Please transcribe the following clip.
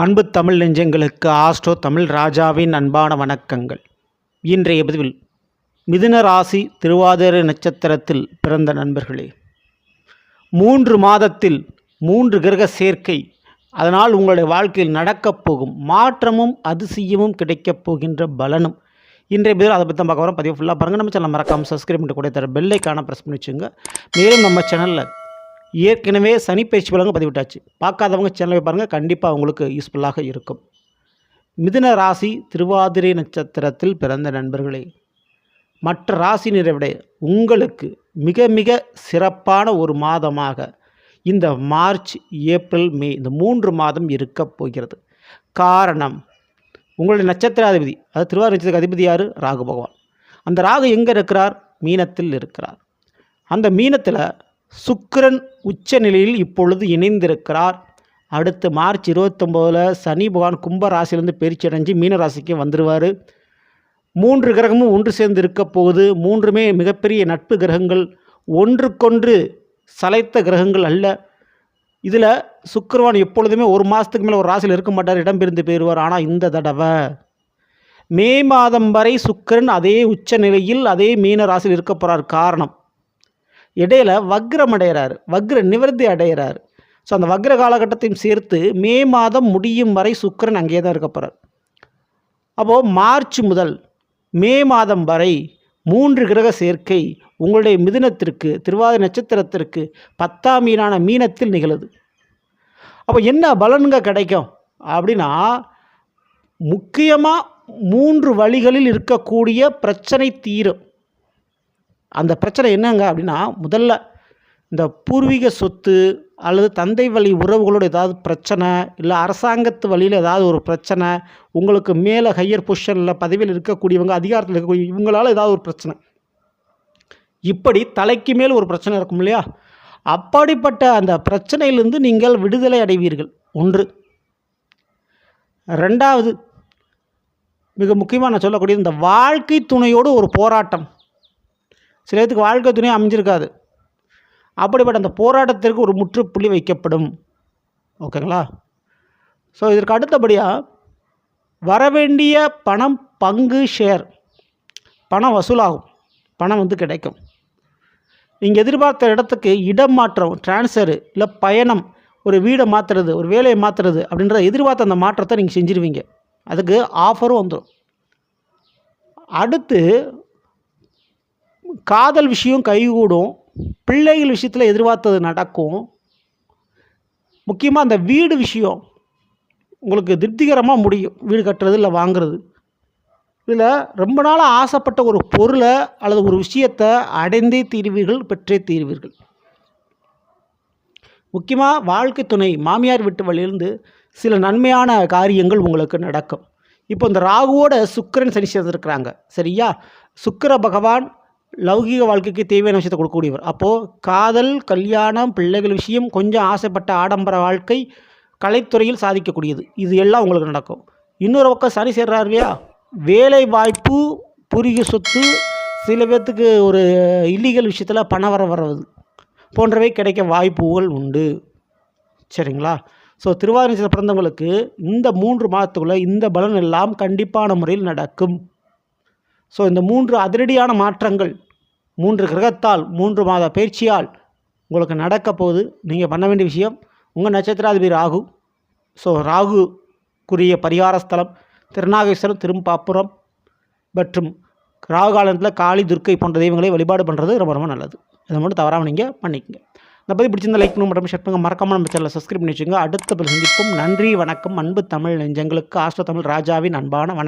அன்பு தமிழ் நெஞ்சங்களுக்கு ஆஸ்ட்ரோ தமிழ் ராஜாவின் அன்பான வணக்கங்கள். இன்றைய பதிவில் மிதுன ராசி திருவாதிரை நட்சத்திரத்தில் பிறந்த நண்பர்களே, 3 மாதத்தில் 3 கிரக சேர்க்கை, அதனால் உங்களுடைய வாழ்க்கையில் நடக்கப் போகும் மாற்றமும் அதிசயமும் கிடைக்கப் போகின்ற பலனும் இன்றைய பதிவில் அதை பற்றி தான் பார்க்க வரோம். பதிவு ஃபுல்லாக பாருங்கள். நம்ம சேனல் மறக்காமல் சப்ஸ்கிரைப் பண்ணிட்டு கூட தர பெல்லைக்கான ப்ரெஸ் பண்ணி வச்சுங்க. மேலும் நம்ம சேனலில் ஏற்கனவே சனி பயிற்சி பலன்கள் பதிவிட்டாச்சு. பார்க்காதவங்க சேனலை பாருங்கள், கண்டிப்பாக உங்களுக்கு யூஸ்ஃபுல்லாக இருக்கும். மிதுன ராசி திருவாதிரை நட்சத்திரத்தில் பிறந்த நண்பர்களே, மற்ற ராசினரை விட உங்களுக்கு மிக மிக சிறப்பான ஒரு மாதமாக இந்த மார்ச், ஏப்ரல், மே இந்த 3 மாதம் இருக்கப் போகிறது. காரணம், உங்களுடைய நட்சத்திராதிபதி, அது திருவாதிரை நட்சத்திர அதிபதி யார்? ராகு பகவான். அந்த ராகு எங்கே இருக்கிறார்? மீனத்தில் இருக்கிறார். அந்த மீனத்தில் சுக்கிரன் உச்ச நிலையில் இப்பொழுது இணைந்திருக்கிறார். அடுத்து மார்ச் 29 சனி பகவான் கும்ப ராசியிலிருந்து பயிற்சி அடைஞ்சு மீன ராசிக்கு வந்துடுவார். 3 கிரகமும் ஒன்று சேர்ந்து இருக்க போகுது. 3மே மிகப்பெரிய நட்பு கிரகங்கள், ஒன்றுக்கொன்று சளைத்த கிரகங்கள் அல்ல. இதில் சுக்கிரவான் எப்பொழுதுமே ஒரு மாதத்துக்கு மேலே ஒரு ராசியில் இருக்க மாட்டார், இடம்பெயர்ந்து போயிடுவார். ஆனால் இந்த தடவை மே மாதம் வரை சுக்கிரன் அதே உச்ச நிலையில் அதே மீன ராசியில் இருக்க போகிறார். காரணம், இடையில வக்ரம் அடைகிறார், வக்ர நிவர்த்தி அடைகிறார். ஸோ அந்த வக்ர காலகட்டத்தையும் சேர்த்து மே மாதம் முடியும் வரை சுக்கிரன் அங்கே தான் இருக்க போகிறார். அப்போது மார்ச் முதல் மே மாதம் வரை 3 கிரக சேர்க்கை உங்களுடைய மிதுனத்திற்கு, திருவாதிரை நட்சத்திரத்திற்கு 10ஆம் மீனான மீனத்தில் நிகழுது. அப்போ என்ன பலன்கள் கிடைக்கும் அப்படின்னா, முக்கியமாக 3 வழிகளில் இருக்கக்கூடிய பிரச்சனை தீரும். அந்த பிரச்சனை என்னங்க அப்படின்னா, முதல்ல இந்த பூர்வீக சொத்து அல்லது தந்தை வழி உறவுகளோட ஏதாவது பிரச்சனை, இல்லை அரசாங்கத்து வழியில் ஏதாவது ஒரு பிரச்சனை, உங்களுக்கு மேலே ஹையர் பொசிஷனில் பதவியில் இருக்கக்கூடியவங்க, அதிகாரத்தில் இருக்கக்கூடிய இவங்களால் ஏதாவது ஒரு பிரச்சனை, இப்படி தலைக்கு மேல் ஒரு பிரச்சனை இருக்கும் இல்லையா? அப்படிப்பட்ட அந்த பிரச்சனையிலிருந்து நீங்கள் விடுதலை அடைவீர்கள். 1. 2வது, மிக முக்கியமாக நான் சொல்லக்கூடிய இந்த வாழ்க்கை துணையோடு ஒரு போராட்டம். சில பேருக்கு வாழ்க்கை துணை அமைஞ்சிருக்காது. அப்படிப்பட்ட அந்த போராட்டத்திற்கு ஒரு முற்றுப்புள்ளி வைக்கப்படும். ஓகேங்களா? ஸோ இதற்கு அடுத்தபடியாக வரவேண்டிய பணம், பங்கு, ஷேர், பணம் வசூலாகும், பணம் கிடைக்கும். நீங்கள் எதிர்பார்த்த இடத்துக்கு இடம் மாற்றம், டிரான்ஸ்ஃபரு, இல்லை பயணம், ஒரு வீடை மாற்றுறது, ஒரு வேலையை மாற்றுறது அப்படின்றத எதிர்பார்த்த அந்த மாற்றத்தை நீங்கள் செஞ்சுருவீங்க. அதுக்கு ஆஃபரும் வந்துடும். அடுத்து காதல் விஷயம் கைகூடும், பிள்ளைகள் விஷயத்தில் எதிர்பார்த்தது நடக்கும். முக்கியமாக அந்த வீடு விஷயம் உங்களுக்கு திருப்திகரமாக முடியும். வீடு கட்டுறது இல்லை வாங்கிறது. இதில் ரொம்ப நாளாக ஆசைப்பட்ட ஒரு பொருளை அல்லது ஒரு விஷயத்தை அடைந்தே தீர்வீர்கள், பெற்றே தீர்வீர்கள். முக்கியமாக வாழ்க்கை துணை, மாமியார் வீட்டு வழியிலிருந்து சில நன்மையான காரியங்கள் உங்களுக்கு நடக்கும். இப்போ இந்த ராகுவோட சுக்கிரன் சனி சேர்ந்துருக்கிறாங்க, சரியா? சுக்கிர பகவான் லௌகிக வாழ்க்கைக்கு தேவையான விஷயத்தை கொடுக்கக்கூடியவர். அப்போது காதல், கல்யாணம், பிள்ளைகள் விஷயம், கொஞ்சம் ஆசைப்பட்ட ஆடம்பர வாழ்க்கை, கலைத்துறையில் சாதிக்கக்கூடியது, இது எல்லாம் உங்களுக்கு நடக்கும். இன்னொரு பக்கம் சனி சேர்றாரு இல்லையா? வேலை வாய்ப்பு, பூர்வீக சொத்து, சில பேர்த்துக்கு ஒரு இல்லீகல் விஷயத்தில் பண வரவது போன்றவை கிடைக்க வாய்ப்புகள் உண்டு. சரிங்களா? ஸோ திருவாதிரை நட்சத்திர பிறந்தவங்களுக்கு இந்த 3 மாதத்துக்குள்ளே இந்த பலன் எல்லாம் கண்டிப்பான முறையில் நடக்கும். ஸோ இந்த 3 அதிரடியான மாற்றங்கள் 3 கிரகத்தால் 3 மாத பயிற்சியால் உங்களுக்கு நடக்க போகுது. நீங்கள் பண்ண வேண்டிய விஷயம், உங்கள் நட்சத்திராதிபதி ராகு. ஸோ ராகுக்குரிய பரிகார ஸ்தலம் திருநாகேஸ்வரம், திரும்பாப்புரம் மற்றும் ராகு காலத்தில் காளி, துர்க்கை போன்ற தெய்வங்களை வழிபாடு பண்ணுறது ரொம்ப ரொம்ப நல்லது. இதை மட்டும் தவறாமல் நீங்கள் பண்ணிக்கங்க. இந்த பற்றி பிடிச்சிருந்த லைக் பண்ணி மட்டும் ஷேர் பண்ணுங்கள். மறக்காமல் நம்ம சேனலை சப்ஸ்கிரைப் பண்ணி வச்சுங்க. அடுத்த சந்திப்போம். நன்றி, வணக்கம். அன்பு தமிழ் நெஞ்சங்களுக்கு ஆஸ்ட்ரோ தமிழ் ராஜாவின் அன்பான வணக்கம்.